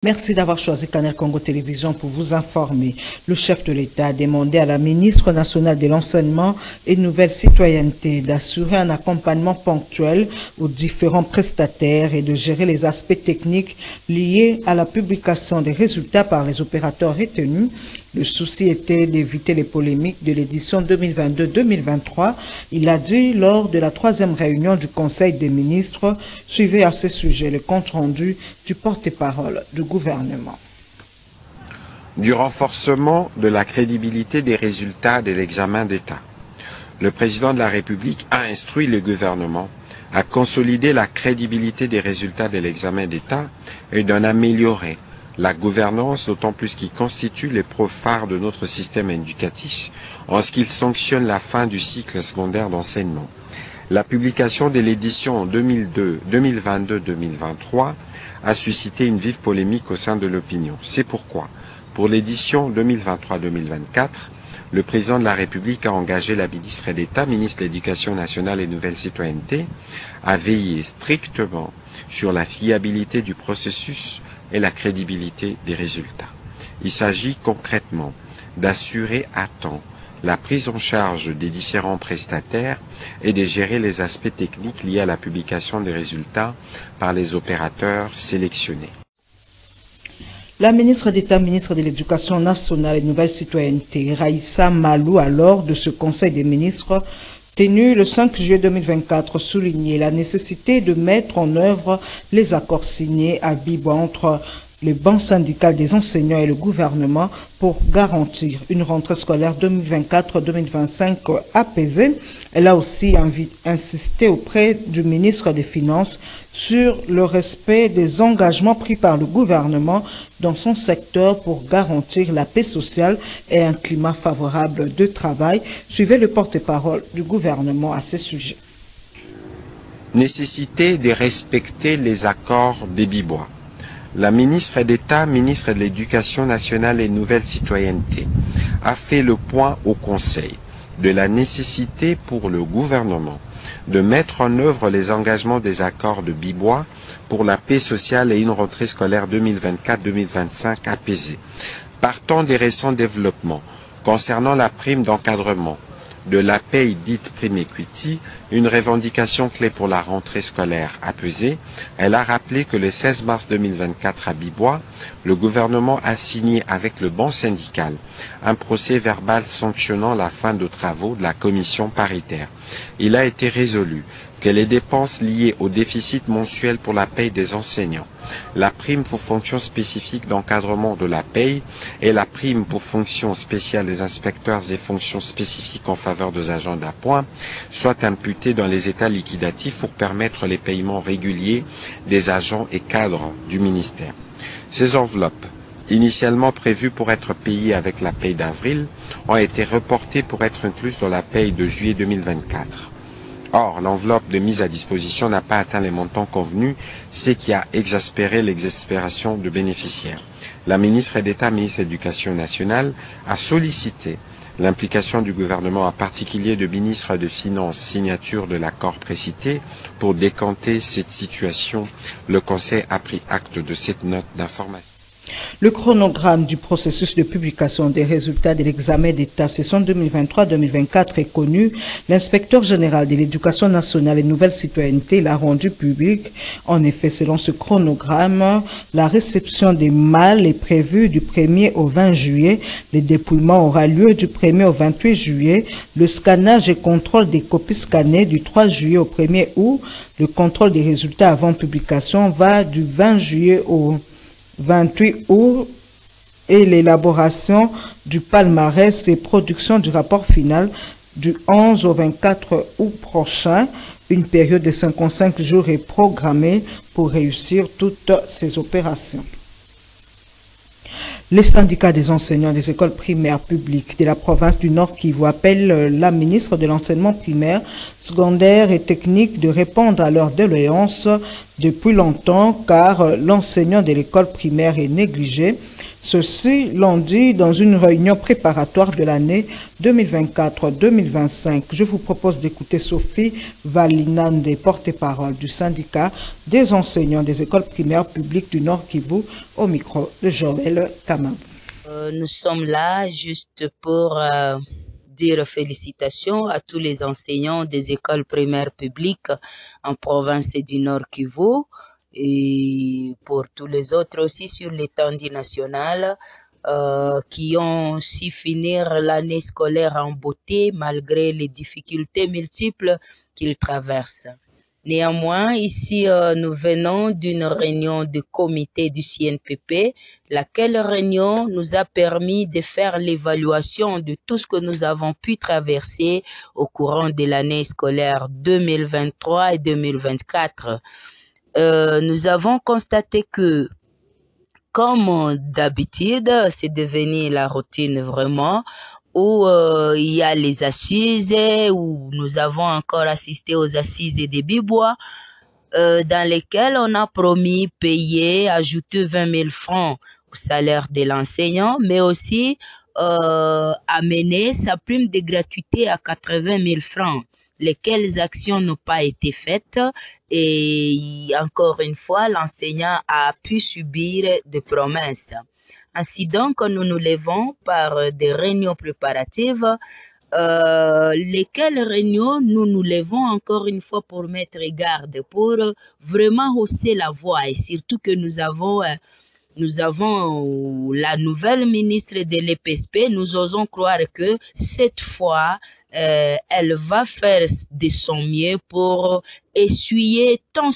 Merci d'avoir choisi Canal Congo Télévision pour vous informer. Le chef de l'État a demandé à la ministre nationale de l'Enseignement et Nouvelle Citoyenneté d'assurer un accompagnement ponctuel aux différents prestataires et de gérer les aspects techniques liés à la publication des résultats par les opérateurs retenus. Le souci était d'éviter les polémiques de l'édition 2022-2023. Il a dit lors de la 3e réunion du Conseil des ministres. Suivez à ce sujet le compte-rendu du porte-parole du gouvernement. Du renforcement de la crédibilité des résultats de l'examen d'État. Le président de la République a instruit le gouvernement à consolider la crédibilité des résultats de l'examen d'État et d'en améliorer la gouvernance, d'autant plus qu'il constitue l'épreuve phare de notre système éducatif en ce qu'il sanctionne la fin du cycle secondaire d'enseignement. La publication de l'édition 2022-2023 a suscité une vive polémique au sein de l'opinion. C'est pourquoi, pour l'édition 2023-2024, le président de la République a engagé la ministre d'État, ministre de l'Éducation nationale et Nouvelle Citoyenneté, à veiller strictement sur la fiabilité du processus et la crédibilité des résultats. Il s'agit concrètement d'assurer à temps la prise en charge des différents prestataires et de gérer les aspects techniques liés à la publication des résultats par les opérateurs sélectionnés. La ministre d'État, ministre de l'Éducation nationale et Nouvelle Citoyenneté, Raïssa Malou, lors de ce Conseil des ministres, tenu le 5 juillet 2024, souligné la nécessité de mettre en œuvre les accords signés à Bibo entre les banques syndicales des enseignants et le gouvernement pour garantir une rentrée scolaire 2024-2025 apaisée. Elle a aussi insisté auprès du ministre des Finances sur le respect des engagements pris par le gouvernement dans son secteur pour garantir la paix sociale et un climat favorable de travail. Suivez le porte-parole du gouvernement à ce sujet. Nécessité de respecter les accords des Bibois. La ministre d'État, ministre de l'Éducation nationale et Nouvelle Citoyenneté, a fait le point au Conseil de la nécessité pour le gouvernement de mettre en œuvre les engagements des accords de Bibois pour la paix sociale et une rentrée scolaire 2024-2025 apaisée. Partant des récents développements concernant la prime d'encadrement de la paye dite prime equity, une revendication clé pour la rentrée scolaire apaisée, elle a rappelé que le 16 mars 2024 à Bibois, le gouvernement a signé avec le banc syndical un procès verbal sanctionnant la fin de travaux de la commission paritaire. Il a été résolu que les dépenses liées au déficit mensuel pour la paye des enseignants, la prime pour fonction spécifique d'encadrement de la paye et la prime pour fonction spéciale des inspecteurs et fonctions spécifiques en faveur des agents d'appoint soient imputées dans les états liquidatifs pour permettre les paiements réguliers des agents et cadres du ministère. Ces enveloppes, initialement prévues pour être payées avec la paye d'avril, ont été reportées pour être incluses dans la paye de juillet 2024. Or, l'enveloppe de mise à disposition n'a pas atteint les montants convenus, ce qui a exaspéré l'exaspération de bénéficiaires. La ministre d'État, ministre de l'Éducation nationale, a sollicité l'implication du gouvernement, en particulier de ministre de Finances, signature de l'accord précité, pour décanter cette situation. Le Conseil a pris acte de cette note d'information. Le chronogramme du processus de publication des résultats de l'examen d'État session 2023-2024 est connu. L'inspecteur général de l'Éducation nationale et Nouvelle Citoyenneté l'a rendu public. En effet, selon ce chronogramme, la réception des mâles est prévue du 1er au 20 juillet. Le dépouillement aura lieu du 1er au 28 juillet. Le scannage et contrôle des copies scannées du 3 juillet au 1er août. Le contrôle des résultats avant publication va du 20 juillet au 28 août et l'élaboration du palmarès et production du rapport final du 11 au 24 août prochain. Une période de 55 jours est programmée pour réussir toutes ces opérations. Les syndicats des enseignants des écoles primaires publiques de la province du Nord Kivu appellent la ministre de l'enseignement primaire, secondaire et technique de répondre à leurs doléances depuis longtemps car l'enseignant de l'école primaire est négligé. Ceci l'ont dit dans une réunion préparatoire de l'année 2024-2025. Je vous propose d'écouter Sophie Valinande, porte-parole du syndicat des enseignants des écoles primaires publiques du Nord Kivu, au micro de Joël Kamab. Nous sommes là juste pour dire félicitations à tous les enseignants des écoles primaires publiques en province du Nord Kivu et pour tous les autres aussi sur l'étendue nationale qui ont su finir l'année scolaire en beauté malgré les difficultés multiples qu'ils traversent. Néanmoins, ici, nous venons d'une réunion du comité du CNPP, laquelle réunion nous a permis de faire l'évaluation de tout ce que nous avons pu traverser au courant de l'année scolaire 2023 et 2024. Nous avons constaté que, comme d'habitude, c'est devenu la routine vraiment, où il y a les assises, où nous avons encore assisté aux assises des Bibois, dans lesquelles on a promis payer, ajouter 20 000 francs au salaire de l'enseignant, mais aussi amener sa prime de gratuité à 80 000 francs, lesquelles actions n'ont pas été faites et encore une fois, l'enseignant a pu subir des promesses. Ainsi donc, nous nous levons par des réunions préparatives, lesquelles réunions nous nous levons encore une fois pour mettre garde, pour vraiment hausser la voix et surtout que nous avons la nouvelle ministre de l'EPSP, nous osons croire que cette fois, elle va faire de son mieux pour essuyer tant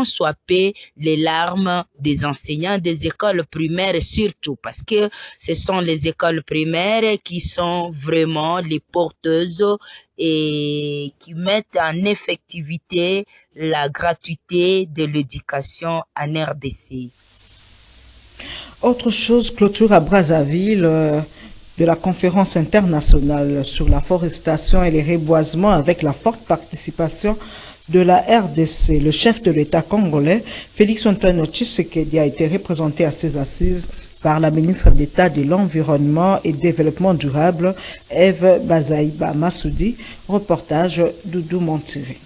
soit peu les larmes des enseignants des écoles primaires surtout parce que ce sont les écoles primaires qui sont vraiment les porteuses et qui mettent en effectivité la gratuité de l'éducation en RDC. Autre chose, clôture à Brazzaville de la conférence internationale sur la forestation et les reboisements avec la forte participation de la RDC. Le chef de l'État congolais, Félix-Antoine Tshisekedi, a été représenté à ces assises par la ministre d'État de l'Environnement et Développement durable, Eve Bazaïba Massoudi. Reportage Doudou Montiré.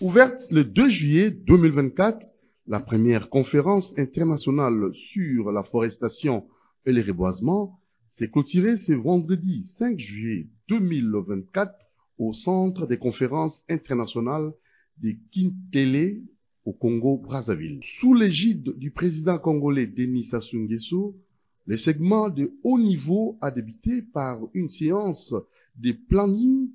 Ouverte le 2 juillet 2024, la première conférence internationale sur la forestation et les reboisements s'est clôturée ce vendredi 5 juillet 2024 au Centre des conférences internationales de Kintele au Congo-Brazzaville. Sous l'égide du président congolais Denis Sassou Nguesso, le segment de haut niveau a débuté par une séance de planning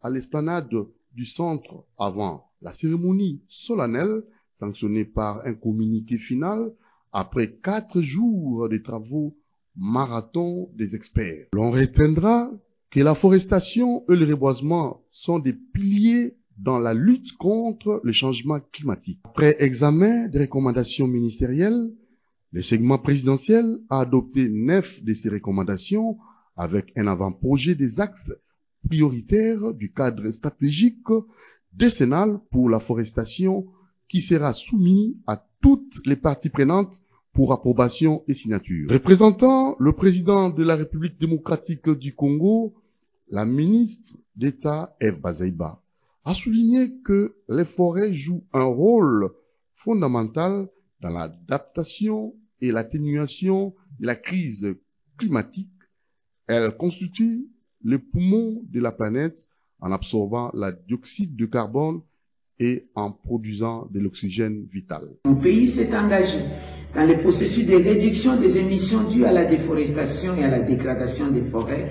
à l'esplanade du centre avant la cérémonie solennelle sanctionnée par un communiqué final après 4 jours de travaux marathon des experts. L'on retiendra que la forestation et le reboisement sont des piliers dans la lutte contre le changement climatique. Après examen des recommandations ministérielles, le segment présidentiel a adopté 9 de ces recommandations avec un avant-projet des axes prioritaires du cadre stratégique décennal pour la forestation qui sera soumis à toutes les parties prenantes pour approbation et signature. Représentant le président de la République démocratique du Congo, la ministre d'État Eve Bazaïba a souligné que les forêts jouent un rôle fondamental dans l'adaptation et l'atténuation de la crise climatique. Elles constituent le poumon de la planète en absorbant la dioxyde de carbone et en produisant de l'oxygène vital. Mon pays s'est engagé dans le processus de réduction des émissions dues à la déforestation et à la dégradation des forêts,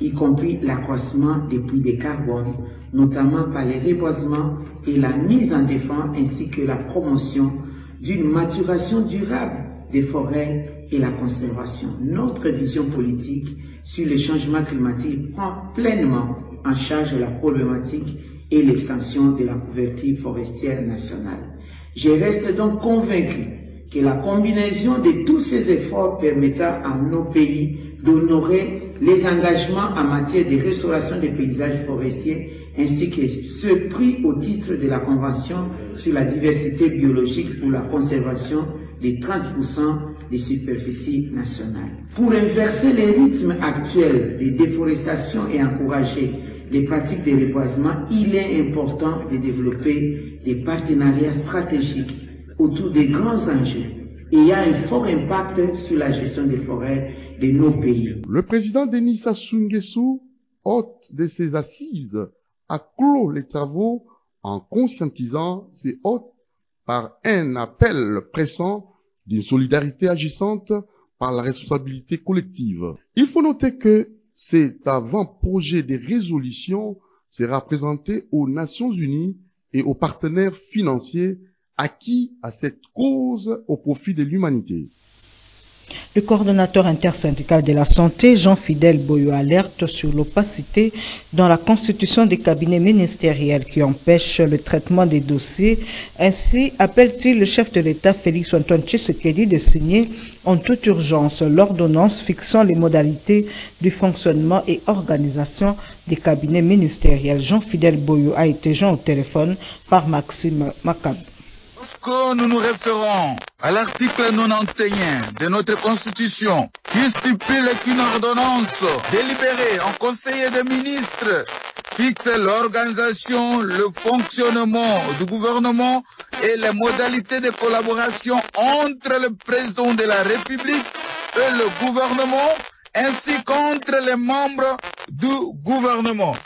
y compris l'accroissement des puits de carbone, notamment par les reboisements et la mise en défense ainsi que la promotion d'une maturation durable des forêts et la conservation. Notre vision politique sur le changement climatique prend pleinement en charge la problématique et l'extension de la couverture forestière nationale. Je reste donc convaincu que la combinaison de tous ces efforts permettra à nos pays d'honorer les engagements en matière de restauration des paysages forestiers ainsi que ceux pris au titre de la Convention sur la diversité biologique pour la conservation des 30% des superficies nationales. Pour inverser les rythmes actuels de déforestation et encourager les pratiques de reboisement, il est important de développer des partenariats stratégiques autour des grands enjeux ayant un fort impact sur la gestion des forêts de nos pays. Le président Denis Sassou Nguesso, hôte de ses assises, a clos les travaux en conscientisant ses hôtes par un appel pressant d'une solidarité agissante par la responsabilité collective. Il faut noter que cet avant-projet de résolution sera présenté aux Nations Unies et aux partenaires financiers acquis à cette cause au profit de l'humanité. Le coordonnateur intersyndical de la santé, Jean-Fidèle Boyo, alerte sur l'opacité dans la constitution des cabinets ministériels qui empêchent le traitement des dossiers. Ainsi, appelle-t-il le chef de l'État, Félix-Antoine Tshisekedi, de signer en toute urgence l'ordonnance fixant les modalités du fonctionnement et organisation des cabinets ministériels. Jean-Fidèle Boyo a été joint au téléphone par Maxime Makab. Lorsque nous nous référons à l'article 91 de notre Constitution qui stipule qu'une ordonnance délibérée en conseil des ministres fixe l'organisation, le fonctionnement du gouvernement et les modalités de collaboration entre le président de la République et le gouvernement ainsi qu'entre les membres du gouvernement.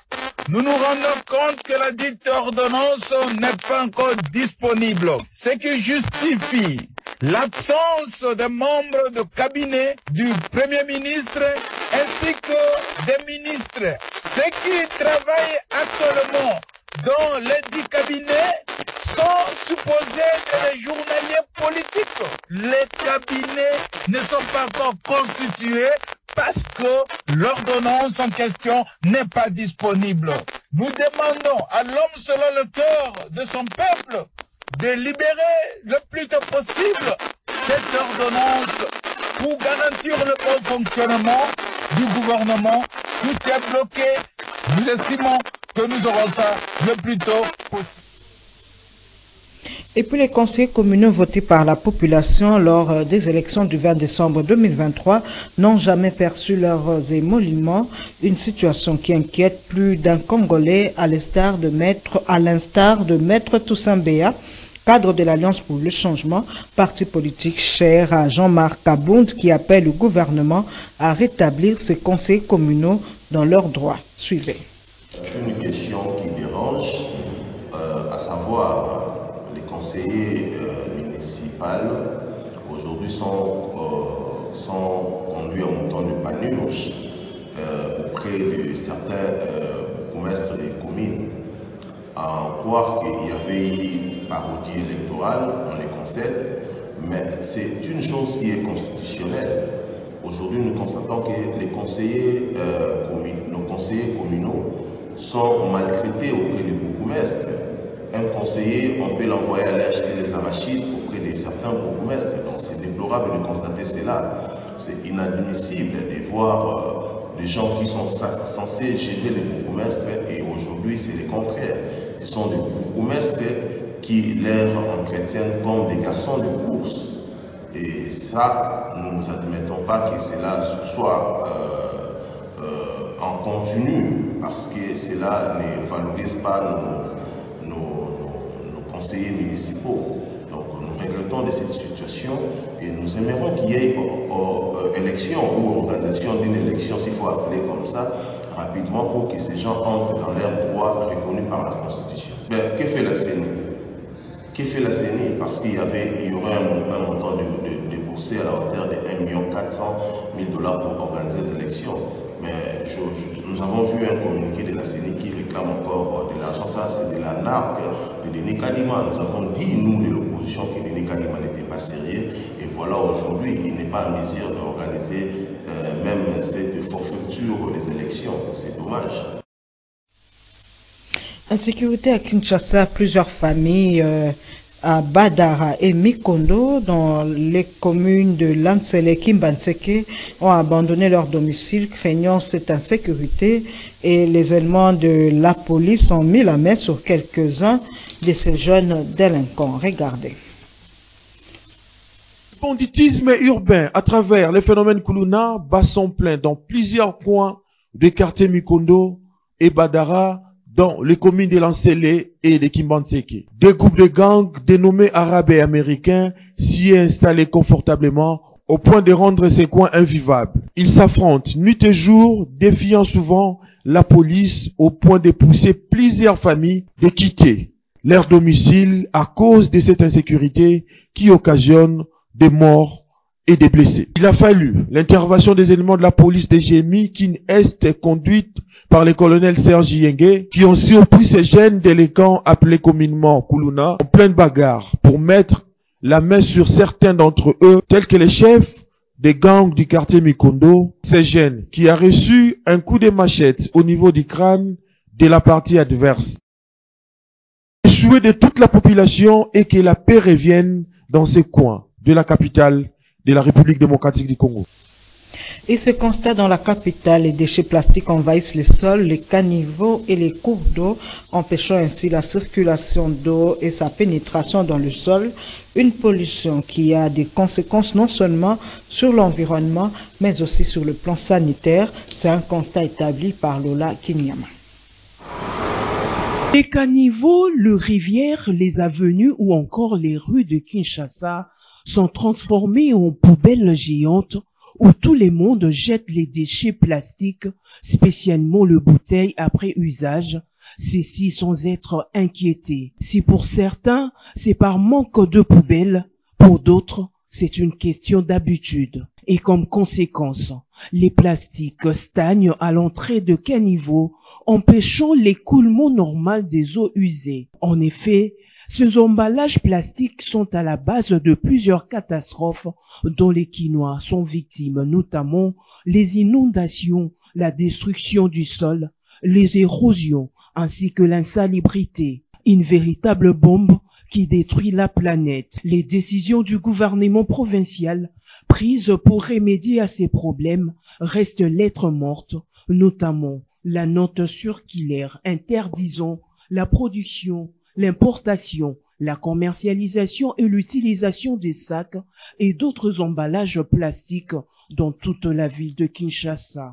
Nous nous rendons compte que la dite ordonnance n'est pas encore disponible, ce qui justifie l'absence des membres de cabinet du Premier ministre ainsi que des ministres. Ceux qui travaillent actuellement dans les 10 cabinets sont supposés être des journaliers politiques. Les cabinets ne sont pas encore constitués parce que l'ordonnance en question n'est pas disponible. Nous demandons à l'homme selon le cœur de son peuple de libérer le plus tôt possible cette ordonnance pour garantir le bon fonctionnement du gouvernement. Tout est bloqué. Nous estimons que nous aurons ça le plus tôt possible. Et puis les conseillers communaux votés par la population lors des élections du 20 décembre 2023 n'ont jamais perçu leurs émoluments, une situation qui inquiète plus d'un Congolais à l'instar de Maître Toussaint Béa, cadre de l'Alliance pour le changement, parti politique cher à Jean-Marc Kabound, qui appelle le gouvernement à rétablir ces conseillers communaux dans leurs droits. Suivez. Une question qui dérange, à savoir les conseillers municipaux aujourd'hui sont conduits en montant de panurge auprès de certains bourgmestres des communes, à croire qu'il y avait une parodie électorale, on les concède, mais c'est une chose qui est constitutionnelle. Aujourd'hui, nous constatons que les conseillers, nos conseillers communaux sont maltraités auprès du bourgmestre. Un conseiller, on peut l'envoyer aller acheter des arachides auprès de certains bourgmestres. Donc c'est déplorable de constater cela. C'est inadmissible de voir des gens qui sont censés gérer les bourgmestres et aujourd'hui c'est le contraire. Ce sont des bourgmestres qui les entretiennent comme des garçons de course. Et ça, nous n'admettons pas que cela soit en continu parce que cela ne valorise pas nos conseillers municipaux. Donc nous regrettons de cette situation et nous aimerions qu'il y ait élection ou organisation d'une élection, s'il faut appeler comme ça, rapidement pour que ces gens entrent dans leurs droits reconnus par la Constitution. Mais que fait la CENI? Que fait la CENI? Parce qu'il y aurait un montant déboursé à la hauteur de 1 400 000 $ pour organiser les élections. Mais nous avons vu un communiqué de la CENI qui réclame encore de l'argent. Ça, c'est de la nappe de Denis Kadima. Nous avons dit, nous, de l'opposition, que Denis Kadima n'était pas sérieux. Et voilà, aujourd'hui, il n'est pas à mesure d'organiser même cette forfaiture des élections. C'est dommage. Insécurité à Kinshasa, plusieurs familles à Badara et Mikondo, dans les communes de Lansele et Kimbanseke, ont abandonné leur domicile, craignant cette insécurité, et les éléments de la police ont mis la main sur quelques-uns de ces jeunes délinquants. Regardez. Le banditisme urbain à travers les phénomènes Kuluna bat son plein dans plusieurs coins des quartiers Mikondo et Badara, dans les communes de Lansele et de Kimbanseke. Des groupes de gangs dénommés arabes et américains s'y est installés confortablement au point de rendre ces coins invivables. Ils s'affrontent nuit et jour, défiant souvent la police au point de pousser plusieurs familles de quitter leur domicile à cause de cette insécurité qui occasionne des morts et des blessés. Il a fallu l'intervention des éléments de la police de GMI qui est conduite par le colonel Serge Yengue, qui ont surpris ces jeunes délinquants appelés communément Kuluna en pleine bagarre pour mettre la main sur certains d'entre eux, tels que les chefs des gangs du quartier Mikondo, ces jeunes qui a reçu un coup de machette au niveau du crâne de la partie adverse. Le souhait de toute la population est que la paix revienne dans ces coins de la capitale de la République démocratique du Congo. Et ce constat dans la capitale, les déchets plastiques envahissent les sols, les caniveaux et les cours d'eau, empêchant ainsi la circulation d'eau et sa pénétration dans le sol. Une pollution qui a des conséquences non seulement sur l'environnement, mais aussi sur le plan sanitaire. C'est un constat établi par Lola Kinyama. Les caniveaux, les rivières, les avenues ou encore les rues de Kinshasa sont transformés en poubelles géantes où tout le monde jette les déchets plastiques, spécialement les bouteilles après usage, ceci sans être inquiétés. Si pour certains, c'est par manque de poubelles, pour d'autres, c'est une question d'habitude. Et comme conséquence, les plastiques stagnent à l'entrée de caniveaux, empêchant l'écoulement normal des eaux usées. En effet, ces emballages plastiques sont à la base de plusieurs catastrophes dont les Kinois sont victimes, notamment les inondations, la destruction du sol, les érosions ainsi que l'insalubrité. Une véritable bombe qui détruit la planète. Les décisions du gouvernement provincial prises pour remédier à ces problèmes restent lettres mortes, notamment la note circulaire interdisant la production, l'importation, la commercialisation et l'utilisation des sacs et d'autres emballages plastiques dans toute la ville de Kinshasa.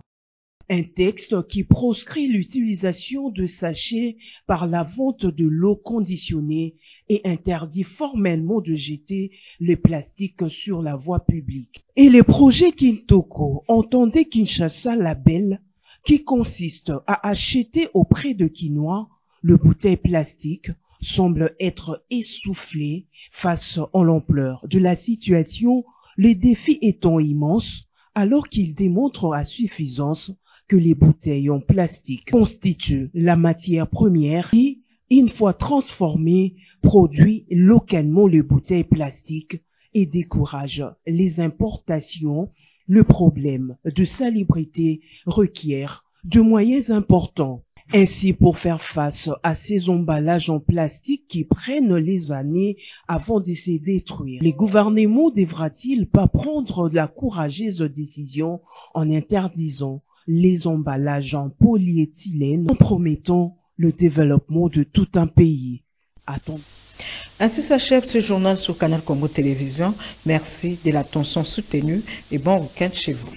Un texte qui proscrit l'utilisation de sachets par la vente de l'eau conditionnée et interdit formellement de jeter les plastiques sur la voie publique. Et le projet Kintoko entendait Kinshasa Label, qui consiste à acheter auprès de Kinois le bouteille plastique, semble être essoufflé face à l'ampleur de la situation, les défis étant immenses, alors qu'il démontre à suffisance que les bouteilles en plastique constituent la matière première qui, une fois transformée, produit localement les bouteilles plastiques et décourage les importations. Le problème de salubrité requiert de moyens importants. Ainsi, pour faire face à ces emballages en plastique qui prennent les années avant de se détruire, les gouvernements devra-t-il pas prendre la courageuse décision en interdisant les emballages en polyéthylène, compromettant le développement de tout un pays? Ainsi s'achève ce journal sur Canal Congo Télévision. Merci de l'attention soutenue et bon week-end chez vous.